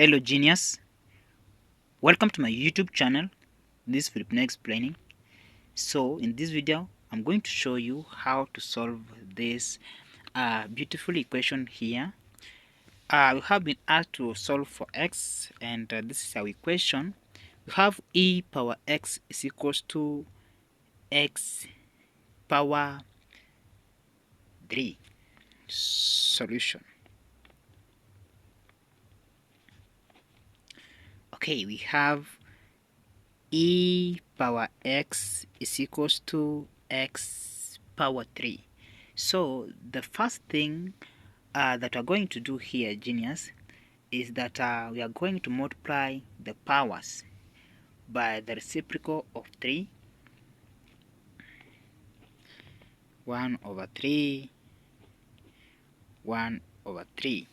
Hello genius, welcome to my YouTube channel. This is Philip explaining. So in this video I'm going to show you how to solve this beautiful equation here. We have been asked to solve for x, and this is our equation. We have e power x is equals to x power 3. Solution. Okay, we have e power x is equals to x power 3. So the first thing that we're going to do here, genius, is that we are going to multiply the powers by the reciprocal of 3. 1 over 3, 1 over 3.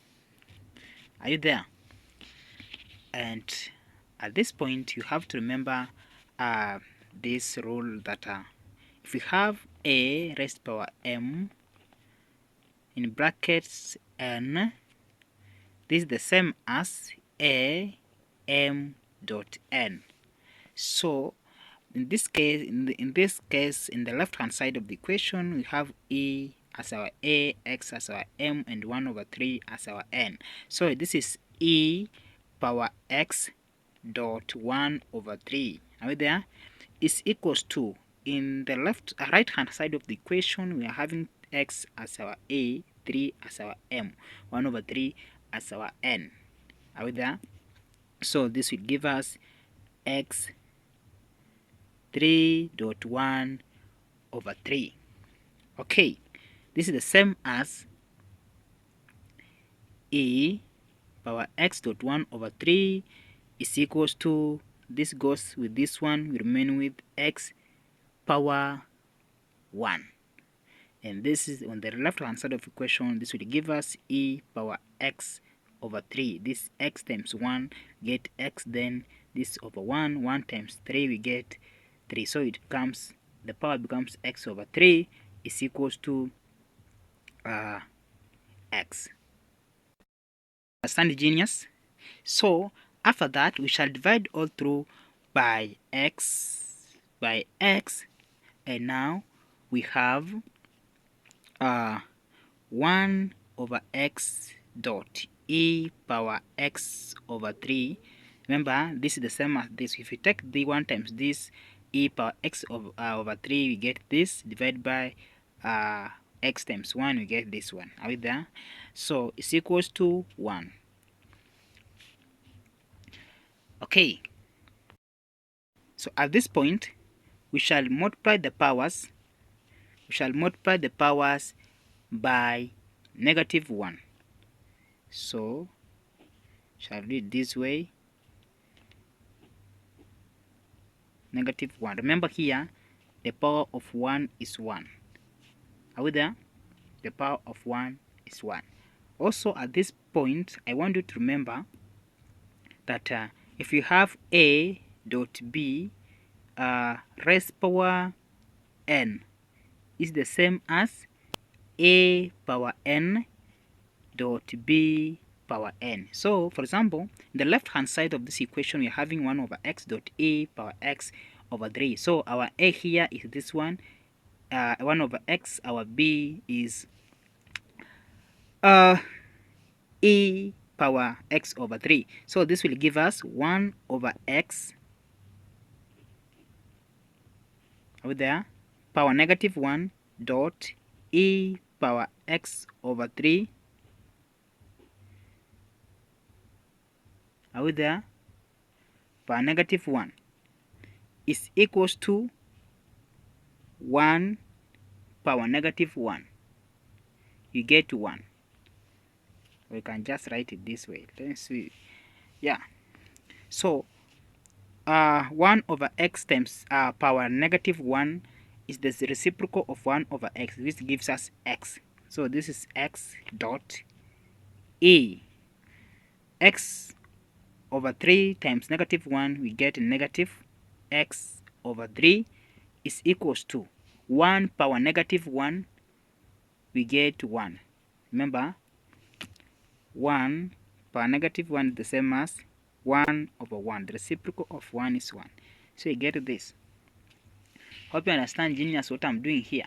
Are you there? And at this point you have to remember this rule that if we have a raised power m in brackets n, this is the same as a m dot n. So in this case, in the left hand side of the equation, we have e as our a, x as our m, and 1 over 3 as our n. So this is e power x dot 1 over 3. Are we there? Is equals to, in the right hand side of the equation, we are having x as our a, 3 as our m, 1 over 3 as our n. Are we there? So this will give us x 3.1 over 3. Okay, this is the same as e power x dot 1 over 3 is equals to, this goes with this one, we remain with x power 1. And this is on the left hand side of the equation. This will give us e power x over 3. This x times 1 get x, then this over 1, 1 times 3 we get 3. So it becomes, the power becomes x over 3 is equals to x. Understand, genius? So after that we shall divide all through by x, and now we have 1 over x dot e power x over 3. Remember, this is the same as this. If you take the 1 times this, e power x over 3, we get this, divided by x times 1, we get this one. Are we there? So it's equals to 1. Okay. So at this point, we shall multiply the powers. We shall multiply the powers by -1. So shall read this way, -1. Remember here, the power of 1 is 1. Are we there? The power of 1 is 1. Also at this point, I want you to remember that if you have a dot b raised power n is the same as a power n dot b power n. So for example, in the left hand side of this equation, we are having 1 over x dot a power x over 3. So our a here is this one, 1 over x. Our b is e power x over 3. So this will give us 1 over x, over there, power -1 dot e power x over 3. Are we there? Power -1 is equals to 1 power -1. You get 1. We can just write it this way. Let's see. Yeah. So 1 over x times power -1 is the reciprocal of 1 over x. This gives us x. So this is x dot e. X over 3 times -1, we get negative x over 3 is equals to 1 power -1, we get 1. Remember, 1 power negative 1 is the same as 1 over 1. The reciprocal of 1 is 1. So you get this. Hope you understand, genius, what I'm doing here.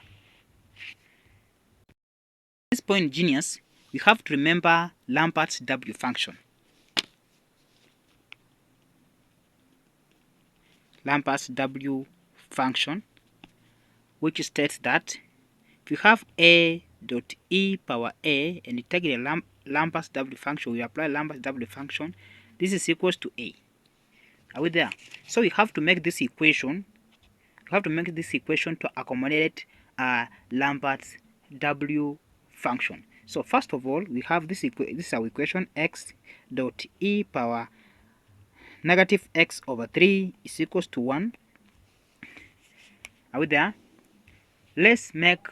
At this point, genius, we have to remember Lambert's W function. Lambert's W function, which states that if you have a dot e power a and you take the Lambert's W function, we apply Lambert's W function, this is equals to a. Are we there? So we have to make this equation. We have to make this equation to accommodate Lambert's W function. So first of all, we have this is our equation, x dot e power negative x over 3 is equals to 1. Are we there? Let's make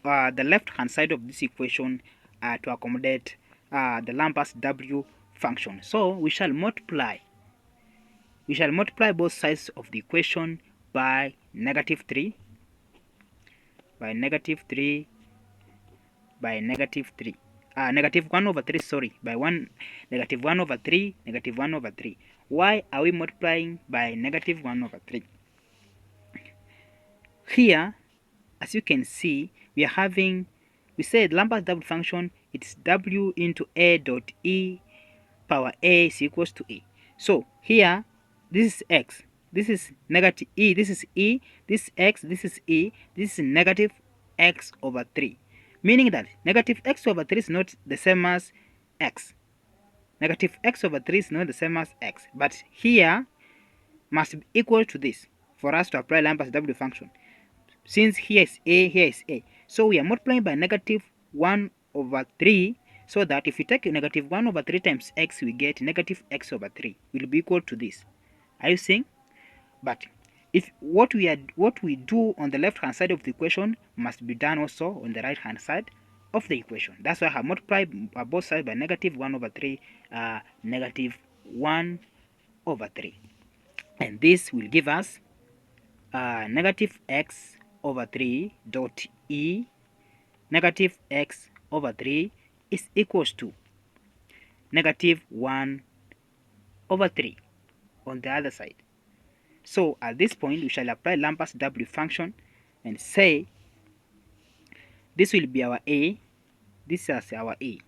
the left hand side of this equation to accommodate the Lambert's W function. So we shall multiply both sides of the equation by negative 3, negative 1 over 3, sorry, by negative 1 over 3, negative 1 over 3. Why are we multiplying by negative 1 over 3? Here, as you can see, we said Lambert's W function, it's W into A dot E power A is equals to E. So here, this is X, this is negative E, this is E, this is X, this is E, this is negative X over 3. Meaning that negative X over 3 is not the same as X. Negative X over 3 is not the same as X. But here must be equal to this for us to apply Lambert's W function. Since here is A, here is A. So we are multiplying by negative 1 over 3, so that if we take negative 1 over 3 times x, we get negative x over 3 will be equal to this. Are you seeing? But if what we do on the left hand side of the equation must be done also on the right hand side of the equation. That's why I have multiplied both sides by negative 1 over 3, negative 1 over 3. And this will give us negative x over 3 dot e negative x over 3 is equals to negative 1 over 3 on the other side. So at this point, we shall apply Lambert's W function and say this will be our A, this is our A,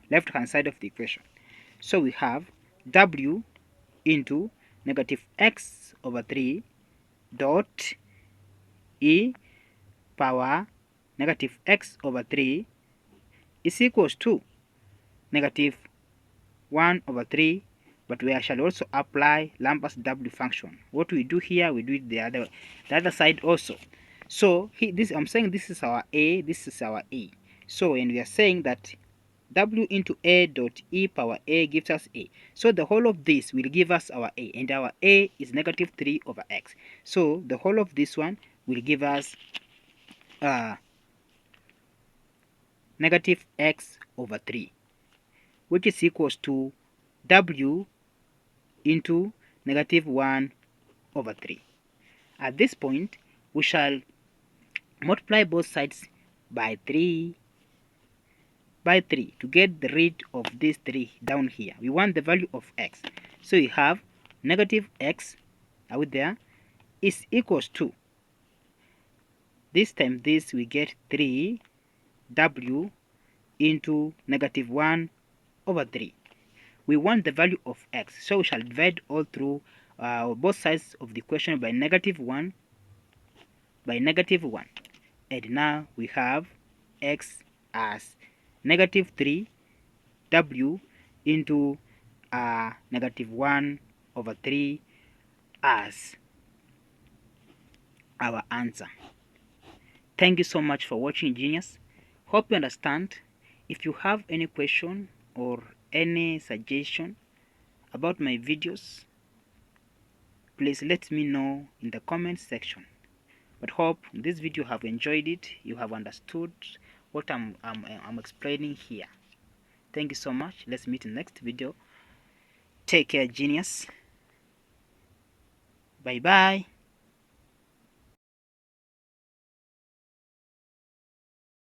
left hand side of the equation. So we have W into negative x over 3 dot e power negative x over 3 is equals to negative 1 over 3, but we shall also apply Lambert's W function. What we do here, we do it the other side also. So I'm saying this is our A, this is our A. So, and we are saying that W into A dot e power A gives us A. So the whole of this will give us our A, and our A is negative 3 over x. So the whole of this one will give us negative x over 3, which is equals to W into negative 1 over 3. At this point, we shall multiply both sides by 3 to get rid of this 3 down here. We want the value of x. So we have negative x, out there, is equals to, this time this we get 3 w into negative 1 over 3. We want the value of x, so we shall divide all through both sides of the equation by negative 1 and now we have x as negative 3 w into negative 1 over 3 as our answer. Thank you so much for watching, Genius. Hope you understand. If you have any question or any suggestion about my videos, please let me know in the comment section. But hope this video have enjoyed it, you have understood what I'm explaining here. Thank you so much. Let's meet in the next video. Take care, Genius. Bye bye.